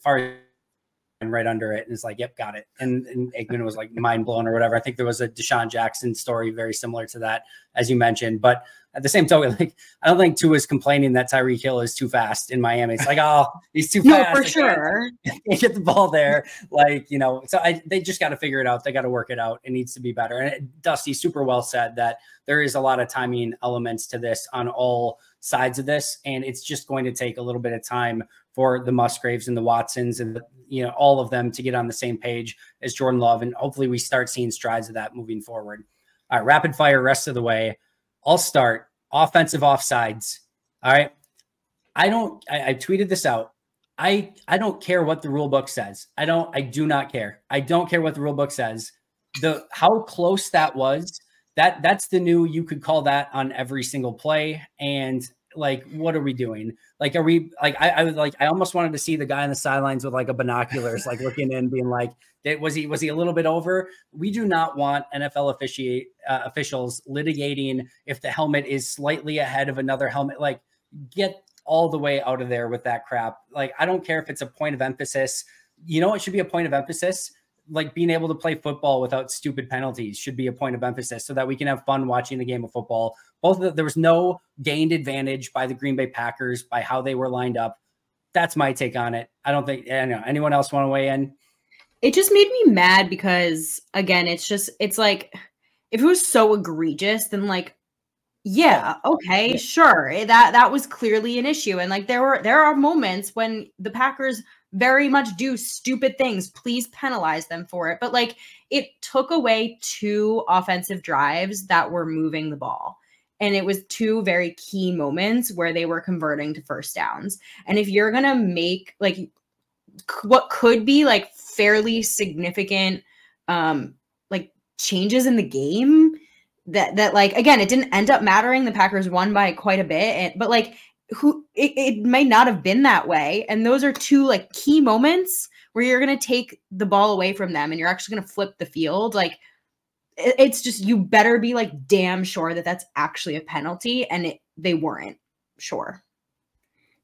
and right under it. And it's like, yep, got it. And Aikman was like mind blown or whatever. I think there was a Deshaun Jackson story very similar to that, as you mentioned. But at the same token, like, I don't think Tua is complaining that Tyreek Hill is too fast in Miami. It's like, oh, he's too fast. No, for sure. Can't get the ball there. Like, so they just got to figure it out. They got to work it out. It needs to be better. And Dusty super well said that there is a lot of timing elements to this on all sides of this. And it's just going to take a little bit of time for the Musgraves and the Watsons and all of them to get on the same page as Jordan Love. And hopefully we start seeing strides of that moving forward. All right, rapid fire rest of the way. I'll start offensive offsides. All right. I tweeted this out. I don't care what the rule book says. I do not care. I don't care what the rule book says. How close that was, that's the new, you could call that on every single play. And like, what are we doing? Like, are we like, I almost wanted to see the guy on the sidelines with like a binoculars, like looking in being like, was he a little bit over? We do not want NFL officials litigating if the helmet is slightly ahead of another helmet. Like, get all the way out of there with that crap. Like, I don't care if it's a point of emphasis. It should be a point of emphasis. Like, being able to play football without stupid penalties should be a point of emphasis so that we can have fun watching the game of football. There was no gained advantage by the Green Bay Packers by how they were lined up. That's my take on it. I don't think anyone else want to weigh in. It just made me mad because, again, it's like, if it was so egregious, then like, yeah, okay, sure. That was clearly an issue. And like, there are moments when the Packers very much do stupid things. Please penalize them for it. But like, it took away 2 offensive drives that were moving the ball. And it was 2 very key moments where they were converting to first downs. And if you're going to make like what could be like fairly significant like changes in the game that like, again, it didn't end up mattering. The Packers won by quite a bit, but like it may not have been that way. And those are 2 like key moments where you're going to take the ball away from them and you're actually going to flip the field. Like, it's just, you better be like damn sure that that's actually a penalty. And they weren't sure.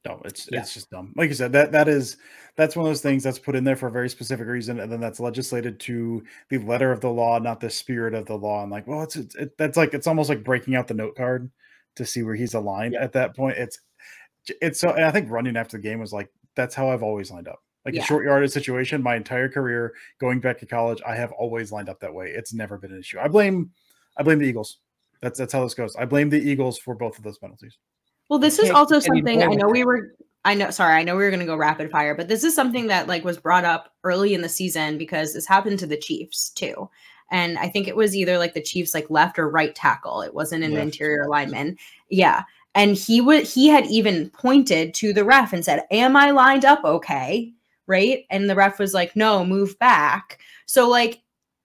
No, it's just dumb. Like you said, that's one of those things that's put in there for a very specific reason, and then that's legislated to the letter of the law, not the spirit of the law. And like, well, it's almost like breaking out the note card to see where he's aligned at that point. It's so, and I think running after the game was like, that's how I've always lined up. Like a short yardage situation, my entire career going back to college, I have always lined up that way. It's never been an issue. I blame the Eagles. That's how this goes. I blame the Eagles for both of those penalties. Well, this is also something I know we were going to go rapid fire, but this is something that like was brought up early in the season because this happened to the Chiefs too. And I think it was either like the Chiefs like left or right tackle. It wasn't an interior lineman. Yeah. And he had even pointed to the ref and said, "Am I lined up okay?" Right? And the ref was like, "No, move back." So like,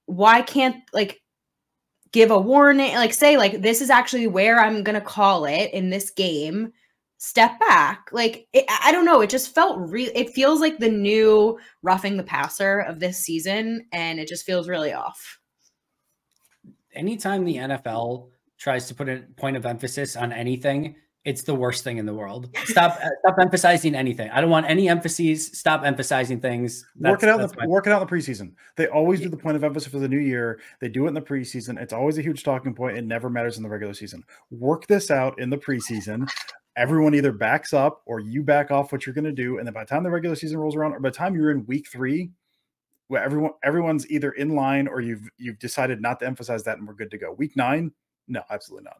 why can't like give a warning, like say like, this is actually where I'm going to call it in this game, step back. Like, I don't know. It just felt real. It feels like the new roughing the passer of this season. And it just feels really off. Anytime the NFL tries to put a point of emphasis on anything, it's the worst thing in the world. Stop emphasizing anything. I don't want any emphases. Stop emphasizing things. Work it out in the preseason. They always do the point of emphasis for the new year. They do it in the preseason. It's always a huge talking point. It never matters in the regular season. Work this out in the preseason. Everyone either backs up or you back off what you're going to do. And then by the time the regular season rolls around, or by the time you're in week 3, where everyone's either in line or you've decided not to emphasize that and we're good to go. Week 9, no, absolutely not.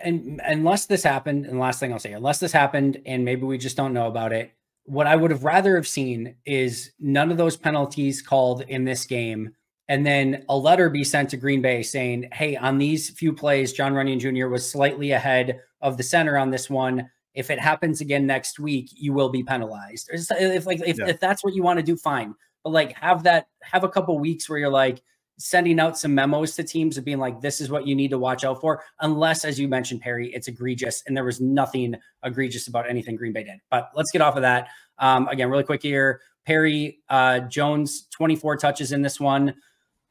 And unless this happened, and the last thing I'll say, unless this happened and maybe we just don't know about it, what I would have rather have seen is none of those penalties called in this game. And then a letter be sent to Green Bay saying, hey, on these few plays, John Runyon Jr. was slightly ahead of the center on this one. If it happens again next week, you will be penalized. If that's what you want to do, fine. But like have a couple weeks where you're like sending out some memos to teams of being like, this is what you need to watch out for, unless, as you mentioned, Perri, it's egregious. And there was nothing egregious about anything Green Bay did. But let's get off of that. Again, really quick here. Perri Jones, 24 touches in this one.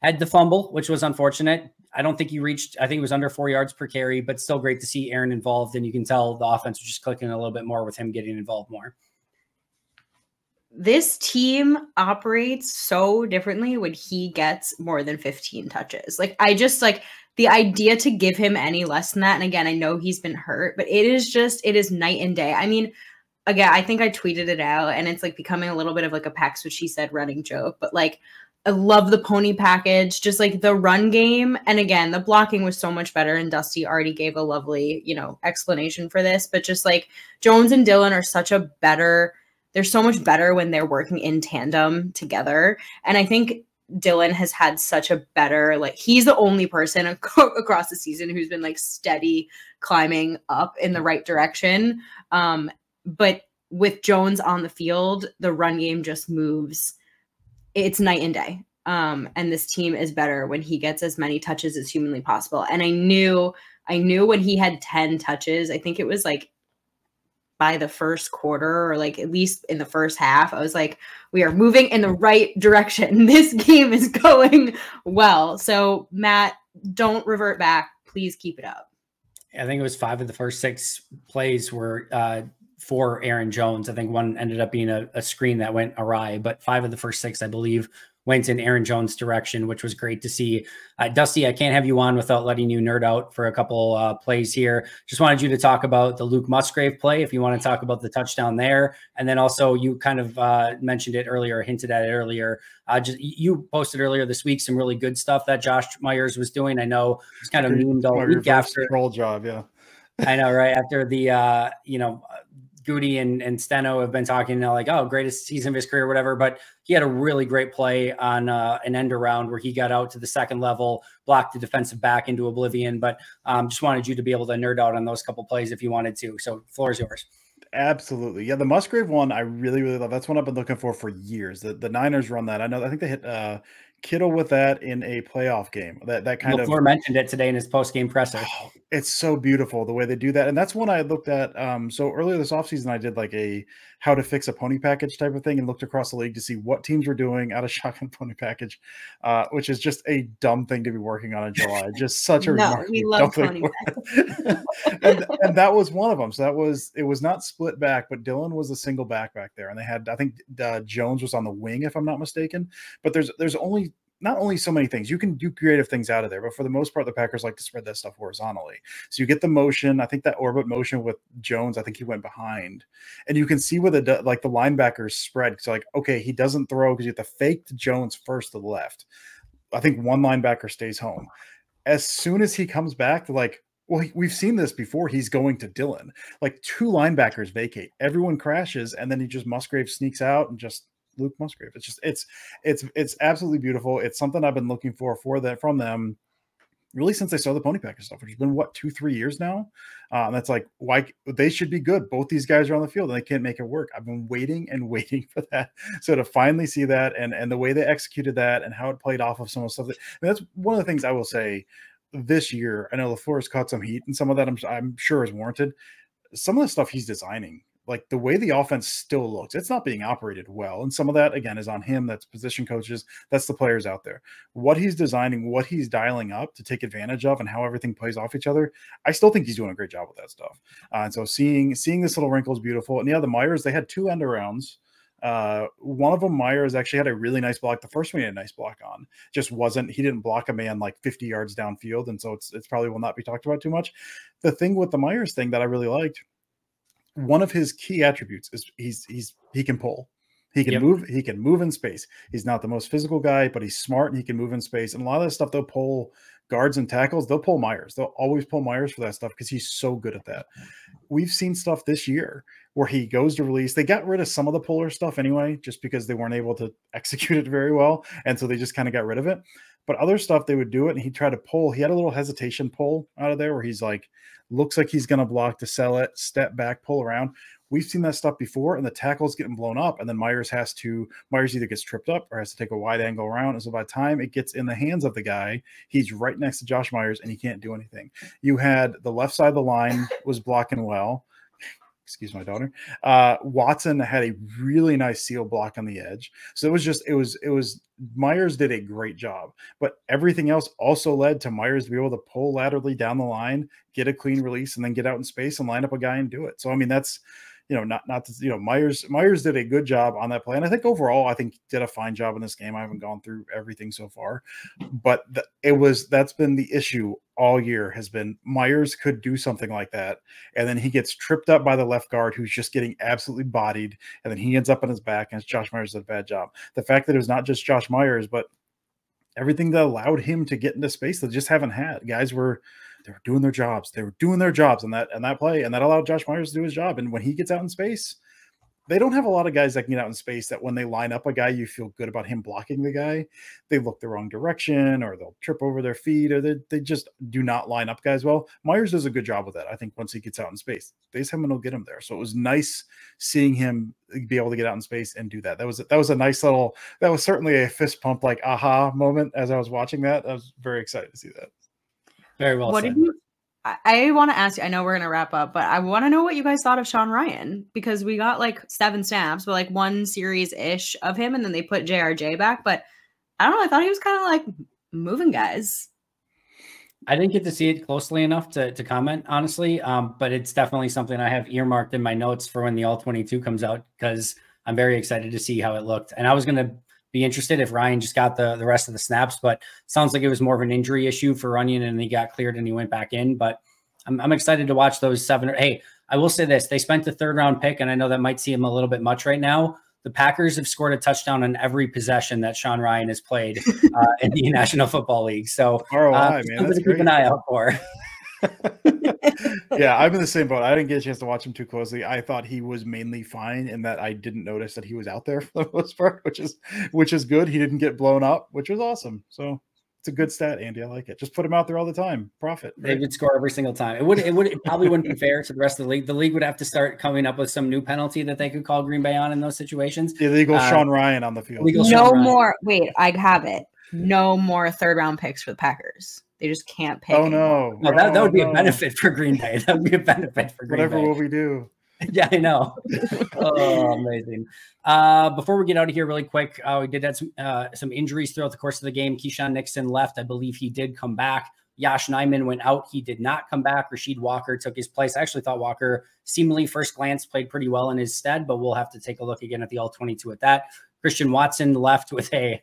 Had the fumble, which was unfortunate. I don't think he reached, I think it was under 4 yards per carry, but still great to see Aaron involved. And you can tell the offense was just clicking a little bit more with him getting involved more. This team operates so differently when he gets more than 15 touches. Like, I just like the idea to give him any less than that. And again, I know he's been hurt, but it is night and day. I mean, again, I think I tweeted it out and it's like becoming a little bit of like a Pax what she said running joke, but like, I love the pony package, just like the run game. And again, the blocking was so much better. And Dusty already gave a lovely, explanation for this. But just like Jones and Dillon are they're so much better when they're working in tandem together. And I think Dillon has had such a better, he's the only person across the season who's been like steady climbing up in the right direction. But with Jones on the field, the run game just moves. It's night and day. And this team is better when he gets as many touches as humanly possible. And I knew when he had 10 touches, I think it was like by the first quarter or like at least in the first half, I was like, we are moving in the right direction. This game is going well. So Matt, don't revert back. Please keep it up. I think it was 5 of the first 6 plays were for Aaron Jones. I think one ended up being a screen that went awry, but 5 of the first 6, I believe, went in Aaron Jones' direction, which was great to see. Dusty, I can't have you on without letting you nerd out for a couple plays here. Just wanted you to talk about the Luke Musgrave play, if you want to talk about the touchdown there. And then also you kind of mentioned it earlier, hinted at it earlier. You posted earlier this week some really good stuff that Josh Myers was doing. I know it's kind of memed all week after. Roll job, yeah. I know, right? After the, Goody and Steno have been talking like, oh, greatest season of his career, whatever. But he had a really great play on an end around where he got out to the second level, blocked the defensive back into oblivion. But just wanted you to be able to nerd out on those couple plays if you wanted to. So floor is yours. Absolutely. Yeah, the Musgrave one, I really, really love. That's one I've been looking for years. The Niners run that. I think they hit Kittle with that in a playoff game. That kind of. LaFleur mentioned it today in his post-game presser. Oh, it's so beautiful the way they do that. And that's one I looked at. So earlier this offseason, I did like a how to fix a pony package type of thing and looked across the league to see what teams were doing out of shotgun pony package, which is just a dumb thing to be working on in July. Just such a remarkable we love pony and that was one of them. So it was not split back, but Dillon was a single back there. And they had, I think Jones was on the wing, if I'm not mistaken. But there's not only so many things, you can do creative things out of there, but for the most part, the Packers like to spread that stuff horizontally. So you get the motion. I think that orbit motion with Jones, I think he went behind, and you can see where the linebackers spread. So okay, he doesn't throw because you have to fake to Jones first to the left. I think one linebacker stays home. As soon as he comes back, they're like, well, we've seen this before. He's going to Dillon. Like 2 linebackers vacate. Everyone crashes, and then Musgrave sneaks out and just Luke Musgrave. It's absolutely beautiful. It's something I've been looking for from them really since they saw the pony package stuff, which has been 2-3 years now. That's like why they should be good. Both these guys are on the field and they can't make it work. I've been waiting and waiting for that. So to finally see that and the way they executed that and how it played off of some of the stuff that's one of the things I will say this year. I know LaFleur has caught some heat and some of that I'm sure is warranted. Some of the stuff he's designing, like the way the offense still looks, it's not being operated well. And some of that, again, is on him. That's position coaches. That's the players out there. What he's designing, what he's dialing up to take advantage of and how everything plays off each other, I still think he's doing a great job with that stuff. And so seeing this little wrinkle is beautiful. And yeah, the Myers, they had 2 end arounds. One of them, Myers, actually had a really nice block. The first one he had a nice block on. He didn't block a man like 50 yards downfield. And so it's probably will not be talked about too much. The thing with the Myers thing that I really liked, one of his key attributes is he can pull. He can move. He can move in space. He's not the most physical guy, but he's smart and he can move in space. And a lot of that stuff, they'll pull guards and tackles, they'll pull Myers. They'll always pull Myers for that stuff because he's so good at that. We've seen stuff this year where he goes to release. They got rid of some of the puller stuff anyway, just because they weren't able to execute it very well. And so they just kind of got rid of it. But other stuff, they would do it, and he'd try to pull. He had a little hesitation pull out of there where he's like, looks like he's going to block to sell it, step back, pull around. We've seen that stuff before, and the tackle's getting blown up, and then Myers either gets tripped up or has to take a wide angle around. And so by the time it gets in the hands of the guy, he's right next to Josh Myers, and he can't do anything. You had the left side of the line was blocking well. Excuse my daughter. Watson had a really nice seal block on the edge. So it was Myers did a great job, but everything else also led to Myers to be able to pull laterally down the line, get a clean release, and then get out in space and line up a guy and do it. So, I mean, that's, Myers did a good job on that play. And I think overall, did a fine job in this game. I haven't gone through everything so far, but that's been the issue all year, has been Myers could do something like that. And then he gets tripped up by the left guard, who's just getting absolutely bodied. And then he ends up on his back, and Josh Myers did a bad job. The fact that it was not just Josh Myers, but everything that allowed him to get into space that just haven't had. Guys were doing their jobs. They were doing their jobs in that play, and that allowed Josh Myers to do his job. And when he gets out in space, they don't have a lot of guys that can get out in space that when they line up a guy, you feel good about him blocking the guy. They look the wrong direction, or they'll trip over their feet, or they just do not line up guys well. Myers does a good job with that. I think once he gets out in space, Space Hammond will get him there. So it was nice seeing him be able to get out in space and do that. That was a nice little, that was certainly a fist pump, like aha moment as I was watching that. I was very excited to see that. Very well said. I want to ask you, I know we're going to wrap up, but I want to know what you guys thought of Sean Ryan, because we got like 7 snaps, but like 1 series-ish of him, and then they put JRJ back. But I don't know, I thought he was kind of like moving guys. I didn't get to see it closely enough to comment, honestly, but it's definitely something I have earmarked in my notes for when the All-22 comes out, because I'm very excited to see how it looked. And I was going to be interested if Ryan just got the rest of the snaps, but sounds like it was more of an injury issue for Runyon, and he got cleared and he went back in. But I'm excited to watch those 7. Hey, I will say this. They spent the 3rd round pick, and I know that might seem a little bit much right now. The Packers have scored a touchdown on every possession that Sean Ryan has played in the National Football League. So ROI, man, that's keep an eye out for. Yeah, I'm in the same boat. I didn't get a chance to watch him too closely. I thought he was mainly fine in that I didn't notice that he was out there for the most part, which is good. He didn't get blown up, which was awesome. So it's a good stat, Andy. I like it. Just put him out there all the time. Profit. Right? They would score every single time. It probably wouldn't be fair to the rest of the league. The league would have to start coming up with some new penalty that they could call Green Bay on in those situations. Illegal Sean Ryan on the field. No more. Wait, I have it. No more 3rd round picks for the Packers. They just can't pick. Oh no! No, that would be a benefit for Green Bay. That would be a benefit for Green Bay. Whatever will we do? Yeah, I know. Oh, amazing. Before we get out of here really quick, we did have some injuries throughout the course of the game. Keyshawn Nixon left. I believe he did come back. Yash Nyman went out. He did not come back. Rasheed Walker took his place. I actually thought Walker, seemingly first glance, played pretty well in his stead, but we'll have to take a look again at the All-22 at that. Christian Watson left with a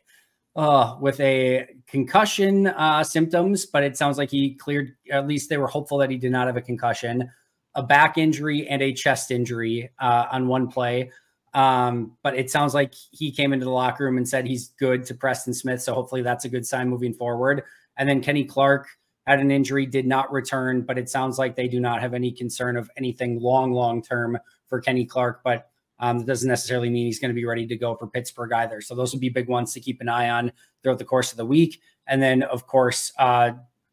concussion symptoms, but it sounds like he cleared. At least they were hopeful that he did not have a concussion, a back injury, and a chest injury on one play. But it sounds like he came into the locker room and said he's good to Preston Smith. So hopefully that's a good sign moving forward. And then Kenny Clark had an injury, did not return, but it sounds like they do not have any concern of anything long-term for Kenny Clark. But that doesn't necessarily mean he's going to be ready to go for Pittsburgh either. So those would be big ones to keep an eye on throughout the course of the week. And then, of course,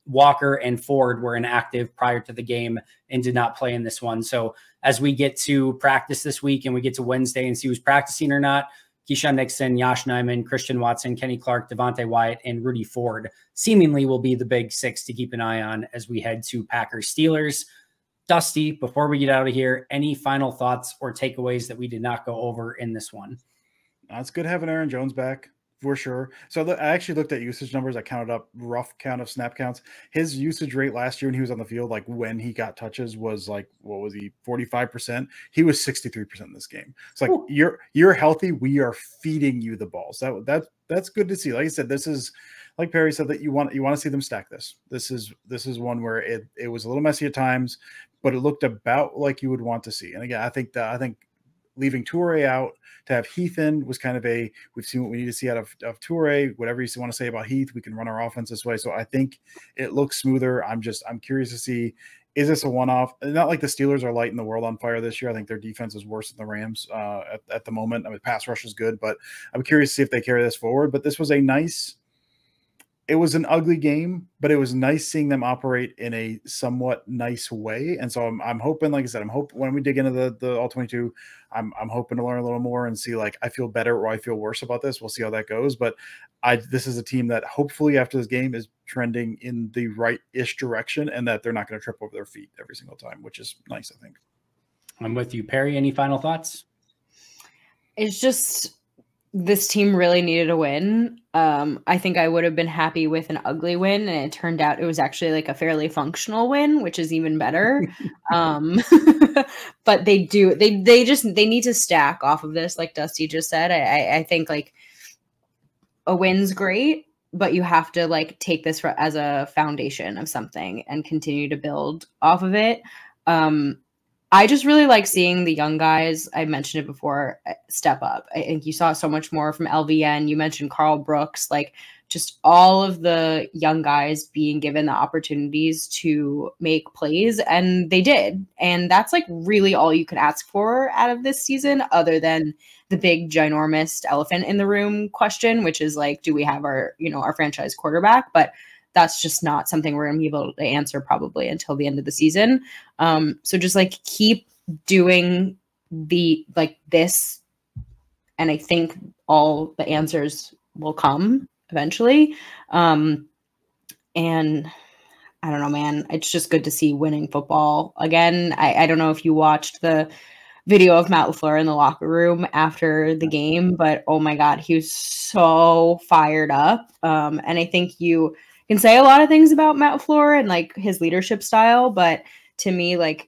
Walker and Ford were inactive prior to the game and did not play in this one. So as we get to practice this week and we get to Wednesday and see who's practicing or not, Keyshawn Nixon, Yash Nyman, Christian Watson, Kenny Clark, Devontae Wyatt, and Rudy Ford seemingly will be the big 6 to keep an eye on as we head to Packers-Steelers. Dusty, before we get out of here, any final thoughts or takeaways that we did not go over in this one? It's good having Aaron Jones back for sure. So I actually looked at usage numbers. I counted up rough count of snap counts. His usage rate last year when he was on the field, like when he got touches, was like, what was he, 45%? He was 63% in this game. It's like, you're healthy. We are feeding you the balls. That's good to see. Like I said, this is, like Perri said, that you want to see them stack this. This is one where it was a little messy at times, but it looked about like you would want to see. And again, I think leaving Toure out to have Heath in was kind of we've seen what we need to see out of Toure. Whatever you want to say about Heath, we can run our offense this way. So I think it looks smoother. I'm curious to see, is this a one-off? Not like the Steelers are lighting the world on fire this year. I think their defense is worse than the Rams at the moment. I mean, pass rush is good, but I'm curious to see if they carry this forward. But this was it was an ugly game, but it was nice seeing them operate in a somewhat nice way. And so I'm hoping, like I said, I'm hoping when we dig into the all 22, I'm hoping to learn a little more and see, like, I feel better or I feel worse about this. We'll see how that goes. But this is a team that hopefully after this game is trending in the right-ish direction, and that they're not going to trip over their feet every single time, which is nice, I think. I'm with you. Perri, any final thoughts? It's just, this team really needed a win. I think I would have been happy with an ugly win, and it turned out it was actually like a fairly functional win, which is even better. But they need to stack off of this, like Dusty just said. I think like a win's great, but you have to like take this as a foundation of something and continue to build off of it. I just really like seeing the young guys, I mentioned it before, step up. I think you saw so much more from LVN. You mentioned Carl Brooks, like just all of the young guys being given the opportunities to make plays, and they did. And that's like really all you could ask for out of this season, other than the big ginormous elephant in the room question, which is like, do we have our franchise quarterback? But that's just not something we're going to be able to answer probably until the end of the season. So just like keep doing this. And I think all the answers will come eventually. And I don't know, man, it's just good to see winning football again. I don't know if you watched the video of Matt LaFleur in the locker room after the game, but oh my God, he was so fired up. And I think you can say a lot of things about Matt LaFleur and like his leadership style, but to me, like,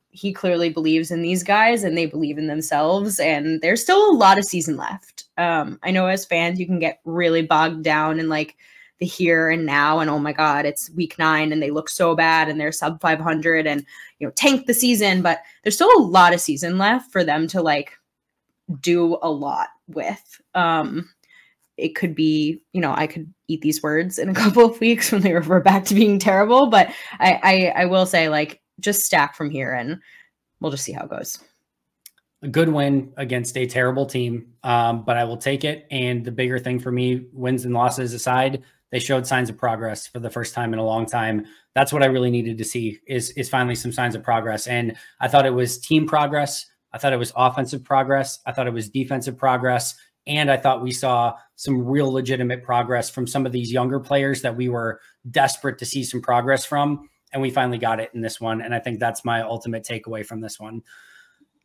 he clearly believes in these guys and they believe in themselves, and there's still a lot of season left. I know as fans, you can get really bogged down in like the here and now, and oh my God, it's week 9 and they look so bad and they're sub 500 and, tank the season, but there's still a lot of season left for them to like do a lot with. It could be, I could eat these words in a couple of weeks when they revert back to being terrible. But I will say, like, just stack from here and we'll just see how it goes. A good win against a terrible team, but I will take it. And the bigger thing for me, wins and losses aside, they showed signs of progress for the first time in a long time. That's what I really needed to see is finally some signs of progress. And I thought it was team progress. I thought it was offensive progress. I thought it was defensive progress. And I thought we saw some real legitimate progress from some of these younger players that we were desperate to see some progress from. And we finally got it in this one. And I think that's my ultimate takeaway from this one.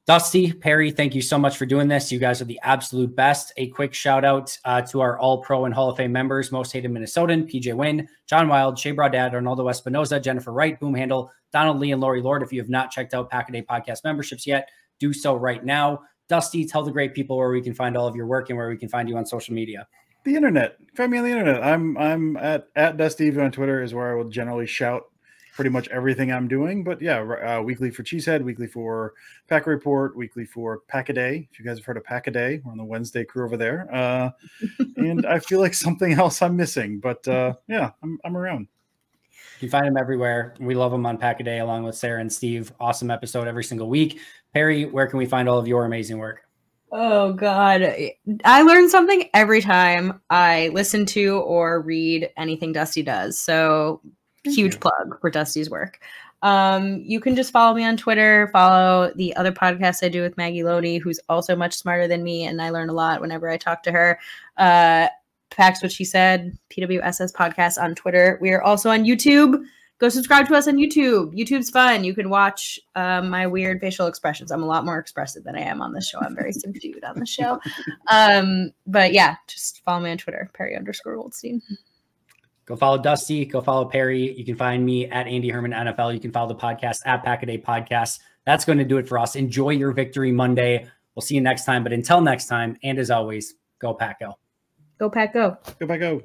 Dusty, Perri, thank you so much for doing this. You guys are the absolute best. A quick shout out to our All-Pro and Hall of Fame members, Most Hated Minnesotan, PJ Wynn, John Wild, Shea Brodad, Arnaldo Espinoza, Jennifer Wright, Boom Handle, Donald Lee, and Lori Lord. If you have not checked out Pack-A-Day Podcast memberships yet, do so right now. Dusty, tell the great people where we can find all of your work and where we can find you on social media. The internet. Find me on the internet. I'm at Dusty on Twitter is where I will generally shout pretty much everything I'm doing. But yeah, weekly for Cheesehead, weekly for Pack Report, weekly for Pack-A-Day. If you guys have heard of Pack-A-Day, we're on the Wednesday crew over there. And I feel like something else I'm missing, but yeah, I'm around. You can find them everywhere. We love them on Pack-A-Day along with Sarah and Steve. Awesome episode every single week. Perri, where can we find all of your amazing work? Oh God, I learn something every time I listen to or read anything Dusty does. So huge plug for Dusty's work. You can just follow me on Twitter, follow the other podcasts I do with Maggie Loney, who's also much smarter than me. And I learn a lot whenever I talk to her. Pax What She Said, PWSS podcast on Twitter. We are also on YouTube. Go subscribe to us on YouTube. YouTube's fun. You can watch my weird facial expressions. I'm a lot more expressive than I am on this show. I'm very subdued on the show. But yeah, just follow me on Twitter, Perri_Goldstein. Go follow Dusty. Go follow Perri. You can find me at Andy Herman NFL. You can follow the podcast at Pack-A-Day Podcast. That's going to do it for us. Enjoy your victory Monday. We'll see you next time. But until next time, and as always, go Pack Go. Go Pack Go. Go Pack Go.